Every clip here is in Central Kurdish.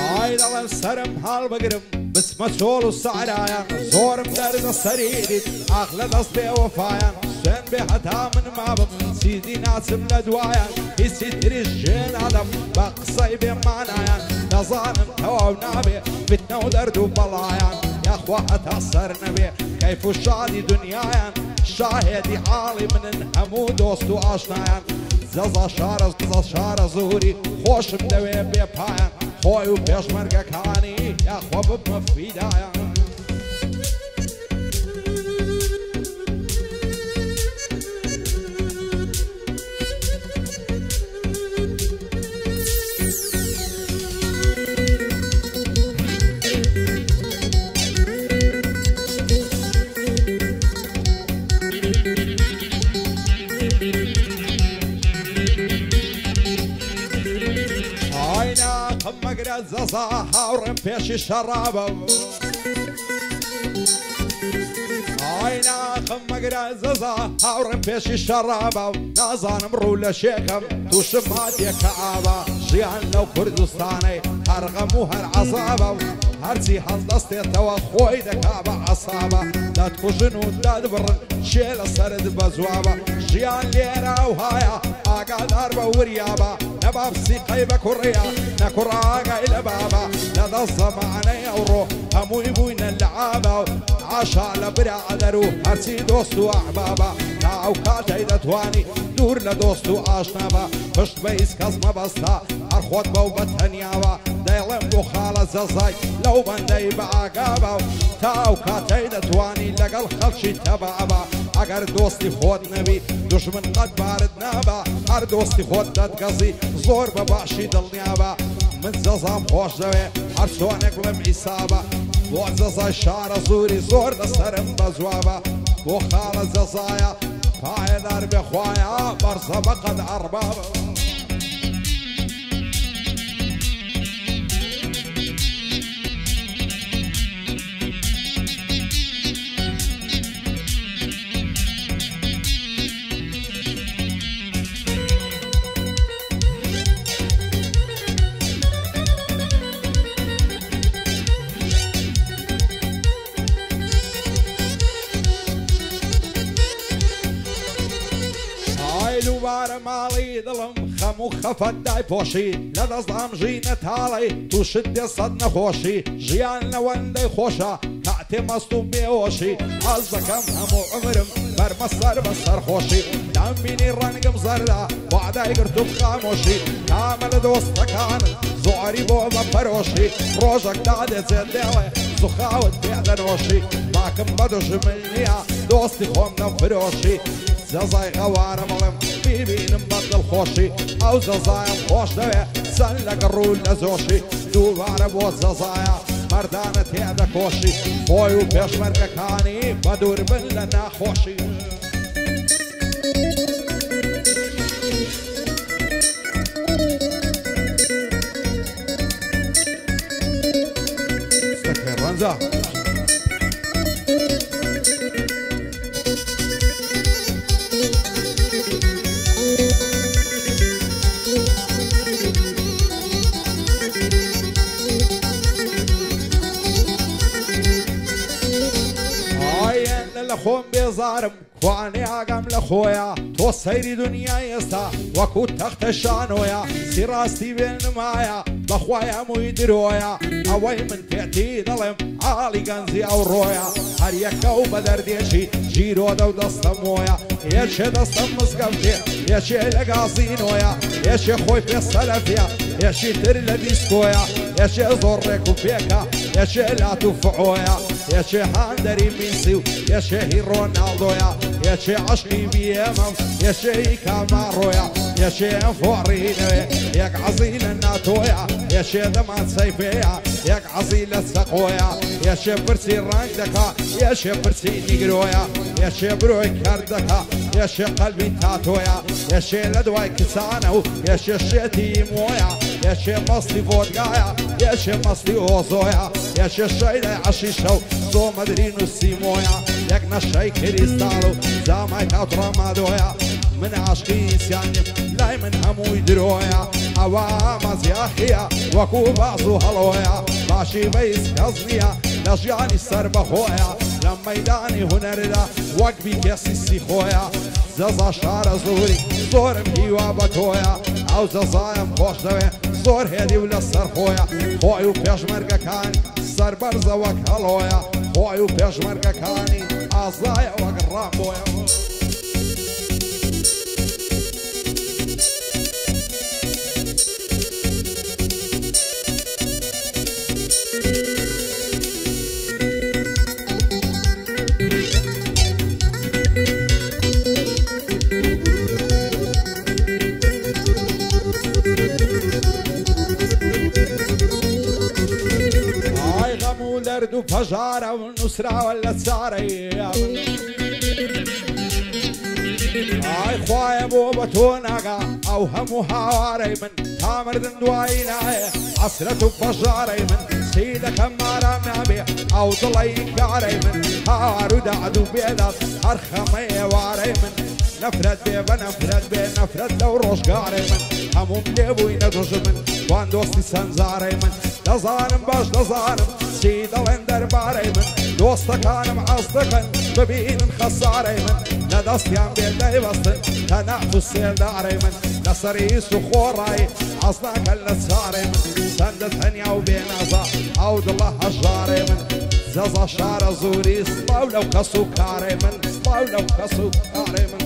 ئای دەڵێم سەرم هەڵ بگرم بچمە چۆڵ و سەعرایان زۆرم دەردە سەریدیت ئاخ لە دەست بێوەفایان سوێن بێ هەتا من مابم چیزی ناچم لە دوایان هیچی تریش ژێ نادەم بە قسەی بێمانایان دەزانم تەواو نابێ فتنە و دەرد و بەڵایان یاخوا هەتا سەر نەبێ کەیف و شادی دنیایان شاهێدی حاڵی منن هەموو دۆست و ئاشنایان زەزا شارە زووری خۆشم دەوێ بێپایان خۆی و پێشمەرگەکانی یاخوا ببمە فیدایان مەگرە زەزا هاوڕێم پێشی شەڕابە ئای ناخم مەگرە زەزا هاوڕێم پێشی شەڕابە نازانم ڕوو لە شێکم تووشم هاتیەکە ئاوا ژیان لەو کوردستانەی هەر غەم و هەر عەزابە هەرچی هەڵدەستێتەوە خۆی دەکا بە عەسابە دەتکوژن و دەدبڕن شێ لە سەرت بە جوابە ژیان لێرە و هایە ئاگادار بە وریابە نەبابسی قەی بە کوڕیە نەکوڕاگای لە بابە لەدەست زەمانەی ئەوڕۆ هەمووی بووینە لە عابە و عاشا لە برادەر و هەرچی دۆست و ئەحبابە تا ئەو کاتەی دەتوانی دوور لە دۆست و ئاشنابە پشت بە هیچ کەس مەبەستە هەر خۆت بەو بەتەنیاوە دەیڵێم بۆ خاڵە زەزای لەو بەندەی بە ئاگابە تا ئەو کاتەی دەتوانی لەگەڵ خەڵکی تەبابە ئەگەر دۆستی خۆت نەبی دوژمن قەت بارد نابە هەر دۆستی خۆت دەتگەزی زۆر بە باشی دڵنیابە من زەزام خۆش دەوێ هەر چۆنێک لەم ئیسابە بۆ زەزای شارە زووری زۆر لەسەرم بە جوابە بۆ خاڵە زەزایە پایەدار بێخوایە بەرزە بەقەد ئەڕبابە دووبارە ماڵی دڵم خەم و خەفەت دایپۆشی لە دەستام ژینە تاڵی تووشت دێ سەد نەخۆشی ژیان لەوەندەی خۆشە کاتێ مەست و بێهۆشی حەز دەکەم هەموو عمرم بەرمە سەر بە سەرخۆشی دامبینی ڕەنگم زەردا وعدای گرتوم خامۆشی کامە لە دۆستەکانت زۆری بۆ بە پەرۆشی ڕۆژێک دادێجێت دێڵێ سوخاوت پێدەنۆشی باکم بە دوژمن نییە دۆستی خۆم دەفرۆشی زەزای غەوارە بەڵێم ببینم بە دڵخۆشی ئەو زەزایم خۆش دەوێ سەن لەگە ڕوو لە زۆشی دووبارە بۆ زەزایە مەردانە تێدەکۆشی خۆی و پێشمەرگەکانی بە دوور بن لە ناخۆشی ڕەنجە خۆم بێزارم کوانێ ئاگام لە خۆیە تۆ سەیری دنیای ئێستا وەکو تەختە شانۆیە سیڕاستی بێنمایە بەخوای هەمووی درۆیە ئەوەی من پێتی دەڵێم ئاڵی گەنجی ئەو ڕۆیە هەر یەکە و بە دەردێشی ژیرۆدە و دەستەم وۆیە یەکێ دەستەم مزگەوتێ یەکێ لە گازینۆیە یەکێ خۆی پێ سەلەفیە یەکی تر لە دیسکۆیە یەکێ زۆر ڕێک و پێکە یەکێ لات و فعۆیە یەکێ هاندەری میسی و یەکێ هی ڕۆناڵدۆیە یەکێ عەشقی بیێمەم یەکێ هی کاماڕۆیە یەکێ فۆڕینەوێ یەک عەزی لە ناتۆیە یەکێ دەمان سەیفەیە یەک عەزی لە سەقۆیە یەکێ پرسی ڕنگ دەکا یەکێ پرسی نیگرۆیە یەکێ برۆی کەر دەکا یەکێ قەلبی تاتۆیە یەکێ لە دوای کچانە و یەکێ شێتی مۆیە یەکێ مەستی ڤۆدگایە یەکێ مەستی ئۆزۆیە یەکێ شەیدای عەشیشە و زۆمەدرین و سیمۆیە یەک نەشەی کریستاڵ و زامای کاوتڕەمادۆیە من عشقي سيانم لاي من همو يدرويا عوامز يا خيا وكو بعضو هلويا باشي بيس كزنيا لجياني سر بخويا لما يداني هنردا وقبي كسي خويا زازا شار زوري زورم هيوا بتويا او زازايم خوش دوي زور هدي ولا سر خويا خوي وبيشمرقا كاني سر برزا وك هلويا خوي وبيشمرقا كاني عزايا وقرام بويا دردو فجارة والنسرة ولا تساري اي خوايا بوبتوناقا او همو هاواري من تامر دندوائنا عسرة فجاري من سيدة كمارا نابي او ضلي كاري من هارو دعدو بيدات هرخمي واري من نفرد بي بنفرد بي نفرد لو روش قاري من هموم ليبو يندوش من وان دوستي سنزاري من لظالم باش لظالم سيد الندر باري من دوستا كان معصدقا ببين خساري من لدستيان بيدي بسطن تنافس داري من لسريس وخوراي عصنا كل ساري من سندت هنيا وبينازا عود الله هجاري من زازا شار زوري صلاو لو كسو كاري من صلاو لو كسو كاري من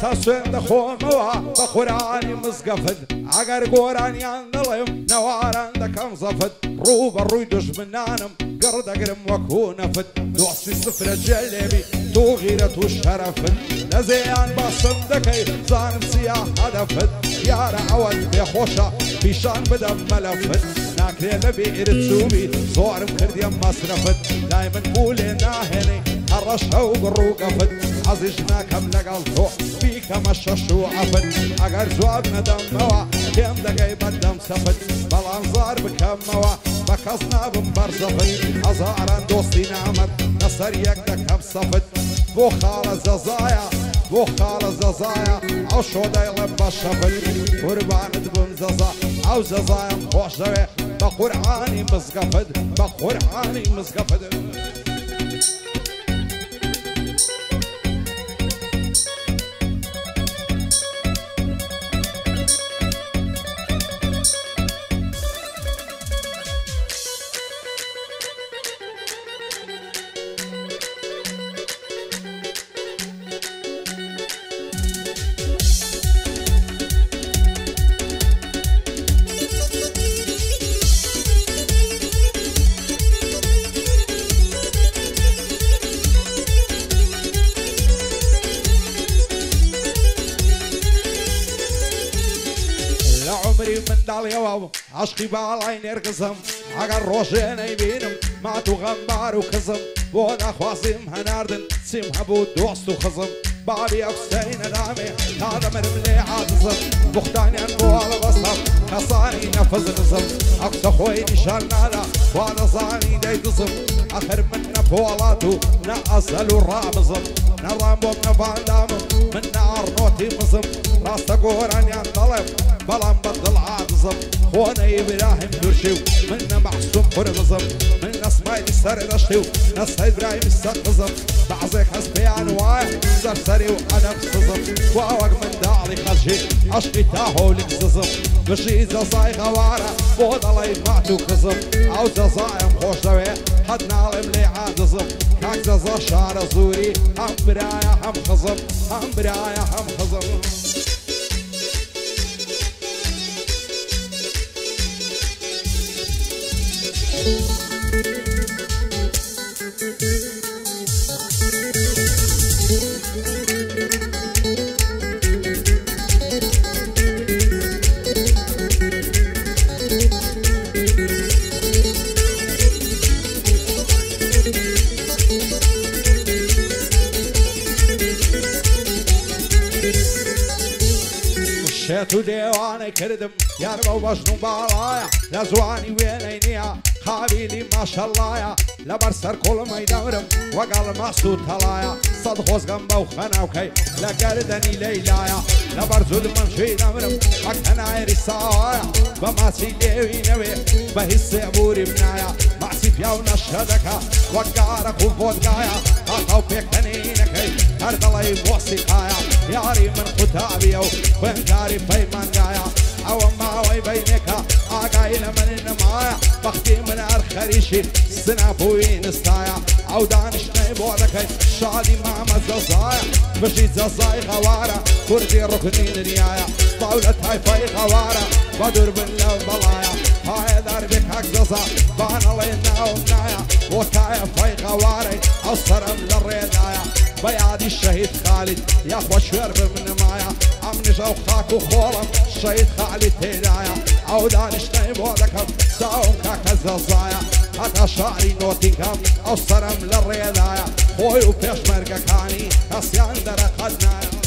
ساسوين دخوموا بقراني مسقفد عقر قوراني عندلهم نواران دكم زفد روب الرويدوش منانم قرد اقرم وكون فد دوسي صفر الجلبي تو غيرة وشرفد نزيان باصم دكي زانم سياح هدفد يا رعود بخوشة بيشان بدم ملفد ناكري لبي ارتسوبي صورم كرديا مصرفد دايما قولي ناهني هرشها وقروقة فد عزيجنا كم لقلتو بيك مششو عفد اگر زوابنا دموا كم دقاي بدم سفد بالانظار بكموا بكسنا بمبرزفد هزاران دوستي نعمت نصر يكدك بصفد بو خال ززايا بو خال ززايا او شو دايلم بشفد قربان دبن ززا او ززايا خوش دوي بقرعاني مزقفد بقرعاني مزقفد من داليو عشقي بالعين يرقصم عقر روشين يبينم ما تغمار وخزم بودا خواسم هناردن سيمها بود دوست وخزم بابي أكسين نامي هذا مرملي عاطزم بختاني أنبوال بصم خصاني نفذ نزم أكس خوي نشان نالا وانا زاني دي تزم آخر من نفولاتو نأسل الرامزم نرامبو نفاندام من نار نوتي مزم راستا قوران ينطلب بلان بدل عاطزم خونا إبراهيم درشيو من محسوم خرمزم من نسماي السر رشتيو نس إبراهيم السقزم بعزك حسبي عنواي سرسري وأنا بصزم واوق من دالي خرجي عشقي تاهو لك ززم بشي زازاي غوارة بود الله يبعتو كزم أو زازاي مخوش دوي حد نالم لي عادزم كاك زازا شار زوري هم برايا هم خزم هم برايا هم خزم شێت و دێوانەی کردم یارمە و بەژن و باڵایە لە زوانی وێنەی نییە خاویلی ماشەڵایە لەبەر سەر کوڵمەی دەورم وەگەڵ مەست و تەڵایە سەد خۆزگەم بەو خەناوکەی لە گەردەنی لەیلایە لەبەر زود من شوێی دەمرم وەک هەنایری ساوایە بە ماچی لێوی نەوێ بە هیچ سێبوری منایە ماسی پیا و نەشە دەکا وەک گارەک و بۆدگایە هەڵقەو پێکەنینەکەی هەر دەڵی مۆسیقایە یاری من قوتابیە و خوێندکاری پەیمانگایە ئەوە ماوەی بەینێکە ئاگای لە من نەمایە بەختی من هەر خەریشی سناپوی نستایە ئەو دانیشتەی بۆ دەکەی شادی مامە جەزایە بژی جەزای غەوارە کوردی ڕوکنی دنیایە باو لە تایفەی غەوارە بە دووربن لەو بەڵایە پایەدار بێ کاک جەزا بانەڵێ ناوم نایە بۆ تایفەی غەوارەی ئەو سەرم لە ڕێدایە بە یادی شەهید خالید یاخوا شوێر بمنمایە ئەم نژە و خاک و خۆڵم شەهید خالید تێدایە ئەو دانیشتەی بۆ دەکەم چاوم کاکە جەزایە هەتا شاری نۆتینگەم ئەو سەرم لە ڕێدایە خۆی و پێشمەرگەکانی هەسیان دەرەقەت نایە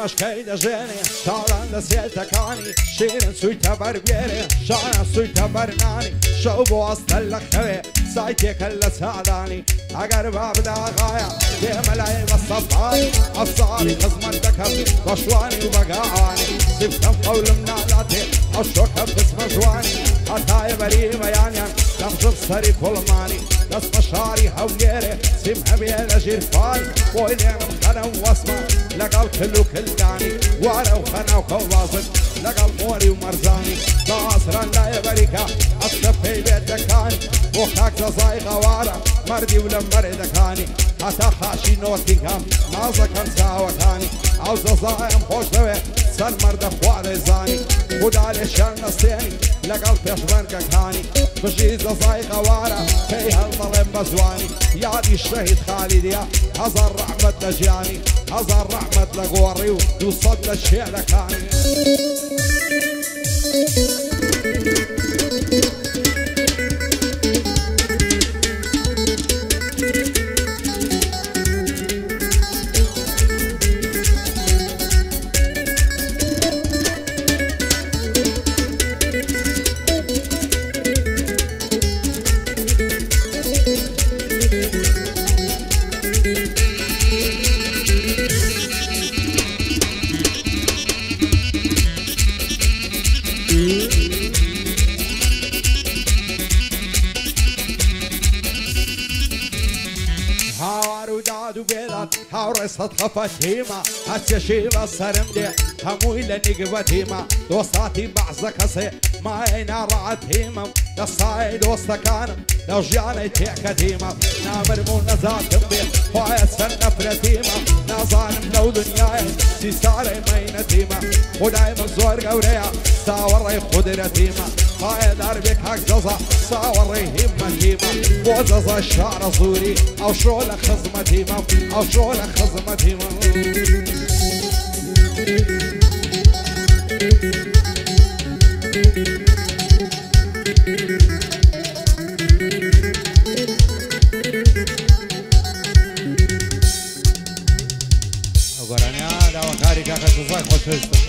مشکەی دەژێنێ تاڵان لە سێتەکانی شیرن سوویتە بەربێرێ شانە سوویتە بەرنانی شەو بۆ ئەستەل لە خەوێ سایتێکە لە چادانی ئەگەر با بداغایە دێمە لای بەسەفای ئەفزاری خزمەت دەکەم بە شوانی و بەگاوانی سیفتەم قەولم ناداتێ ئەو شۆکە بسمە جوانی هەتایە بەریمەیانیان دەمژم سەری کوڵمانی دەستمە شاری هەولێرێ سیم هەبێ لە ژیرفای بۆی لێنم خەنە و وەسمە لەگەڵ کل و کلدانی وارە و خەناوکە و بازن لەگەڵ مۆری و مەرزانی بازران لایە بەریکە ئەستە پێی بێت دەکانی بۆ کاک جەزای غەوارە مەردی و لەم بەرێدەکانی هەتا خاشی نۆتینگەم نازەکەم چاوەکانی ئەو جەزایم خۆش دەوێ سەر مەردە خوا دەیزانی خوددا لێشیان نەستێنی لەگەڵ پێشمەرگەکانی بژی جەزای غەوارە پێی هەڵدەڵێم بە زوانی یادی شەهید خالیدیە هەزار ڕەحمەت لە ژیانی هەزار ڕەحمەت لە گۆڕی و 200 لە شێعرەکانی هاوڕێ سەد خەفەتیمە هەچێشی بە سەرم دێ هەمووی لە نیگوەتیمە دۆستاتی بەعزە کەسێ مایەی ناڕەعەتیمەم لە سایەی دۆستەکانم لە ژیانەی تێکەتیمە نامرم و نەزاتم بێ خوایە سەر نەفرەتیمە نازانم لەو دنیایە چی سارەی مەینەتیمە خودای من زۆر گەورەیە ساوەڕێی قودرەتیمە پایەدار بێ کاک جەزا ساوەڕێی هیمەتیمە بۆ جەزا شارە زووری ئەو شۆ لە خزمەتیمە ئەو شۆ لە خزمەتیمە ئەو گۆرانیا داواکاری کاکە جەزای خۆشویستە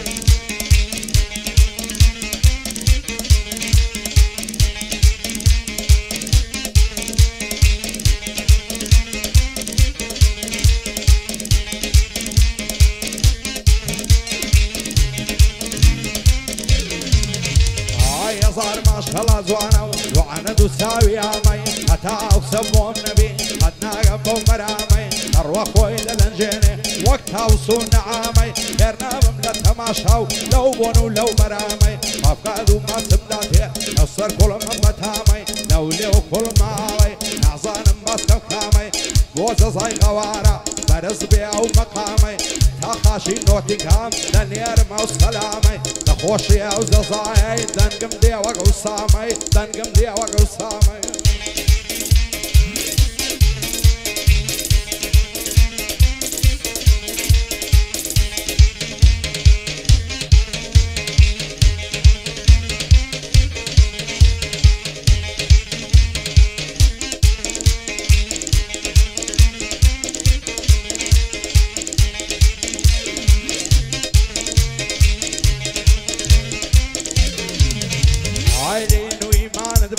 هزار ماشەڵا جوانە و جوانە دوو ساوی ئامەی هەتا ئەو سەبۆم نەبی قەت ناگەم بەو مەرامەی دەڕوە خۆی دەدەنجێنێ وەک تاوسو نەعامەی خێر نابم لە تەماشا و لەو بۆن و لەو مەرامەی مافقاد و ماسمدا تێ لەو سەر کوڵمم بەتامەی لەو لێو کوڵ ماڵەی نازانم بەستەم کامەی بۆ جەزای غەوارە بەر بارز بێ ئەو مەقامەی تا خاشی نۆتیکام دەنێرمە و سەلامەی دەخۆشی ئەو جەزایەی دەنگم دێ وەک ئەو سامەی دەنگم دێ وەک ئەو سامەی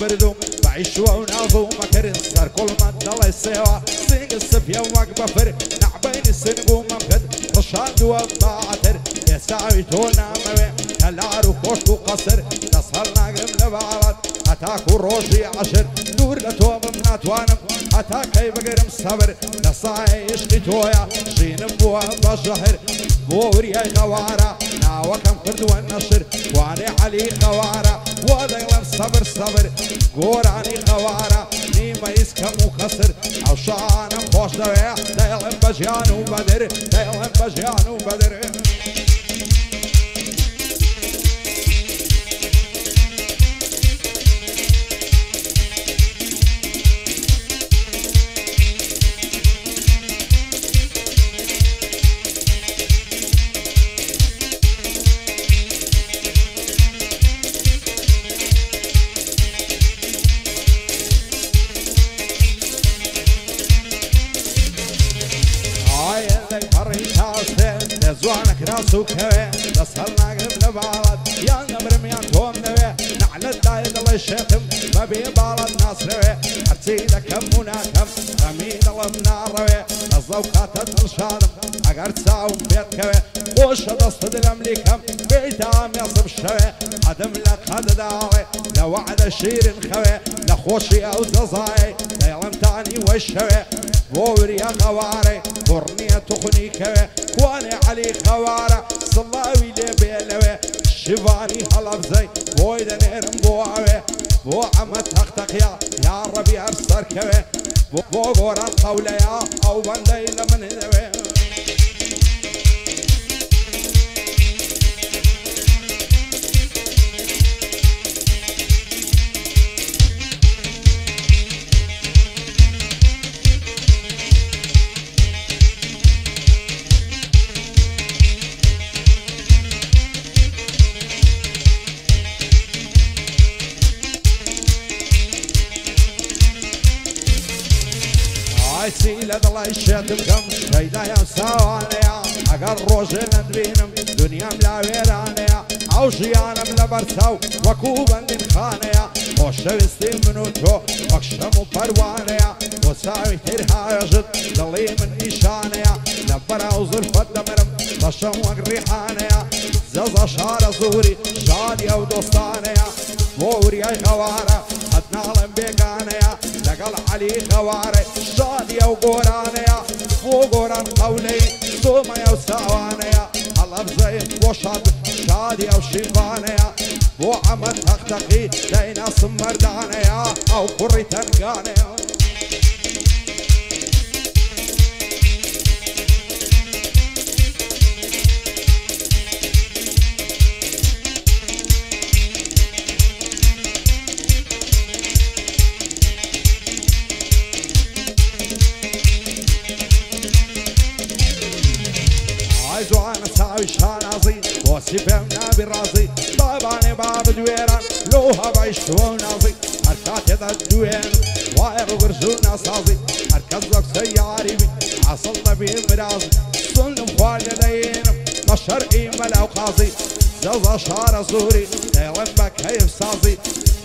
بردوم بعيش وناظو مكر سر كل ما تضل سوا سيق السفيا وقبفر نعبين السنقو ممكد رشاد وباعتر يساوي تونا موي تلارو كوشت وقصر نصهر ناقم لبعض هتاكو روجي عشر نور لتوم مناتوانم هتا كي بقرم صبر نصاي يشقي تويا جينم بوا بشهر بوريا خوارا ناوكم كرد والنشر واني علي خوارا ودايلم صبر صبر قوراني خوارا نيما يسكم وخسر او شانم خوش دويا دايلم بجيان وبدر دايلم بجيان وبدر زوانك راسو كوي دسهلنا قبل بعض يا نمرم يا توم نوي نعلد دايد الله يشيخم ما بي بالد ناس روي حرسيدة كم وناكم رميد الله منار روي الزوكات الشارم اقر تساوم بيت كوي وش دست دلم ليكم بيتام يصب شوي عدم لك هذا داوي لو عدا شير خوي لخوشي او ززاي دايلم تاني وشوي بوري يا خواري برنية تخني كوي كواني علي خوارة صلاوي لبيلوي شباني هلب زي بويدا نيرم بوعوي بو عمد تختق يا ربي ارسر كوي بو غوران قوليا او بندي لمن دوي سيلة الله يشتم كم شيدا يا سوانيا اقر روجنا نبينم دنيا ملا ويرانيا او شيانا ملا برساو وكوبا دين خانيا وشوستي منوتو وكشمو پروانيا وساوي ترها يجد دلي من ايشانيا لبرا وزرفة دمرم بشم وقريحانيا زازا شار زوري شادي او دوستانيا ووري اي خوارة هدنالم بيقانيا لقل علي خواري شادي وقورانيا وقوران قولي سوما يا وساوانيا هلب زي وشاد شادي وشيبانيا وعمد تختقي لينا سمردانيا او قري تنقانيا زوانا ساوي شانازي وسيفمنا برازي طاباني باب دويران لوها بعيشو نازي حركات يدا الدوين واير وقرزونا سازي حركزك سياري بي عصلنا بي مرازي صلنا مخوال يدينم مشرقي ملاو قازي زازا شار زوري دايلن بكيف سازي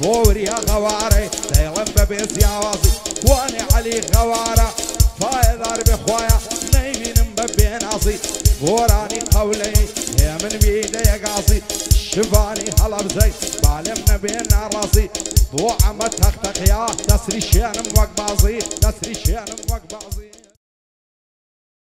بوري يا غواري دايلن ببيز ياوازي واني علي غوارة فايدار بخوايا نايمين مبين عصي غوراني قولي يا من بيدي يا قاصي شباني هلب زي بعلمنا بين راسي بو عمد تختق يا تسري شيانم وقبازي تسري شيانم وقبازي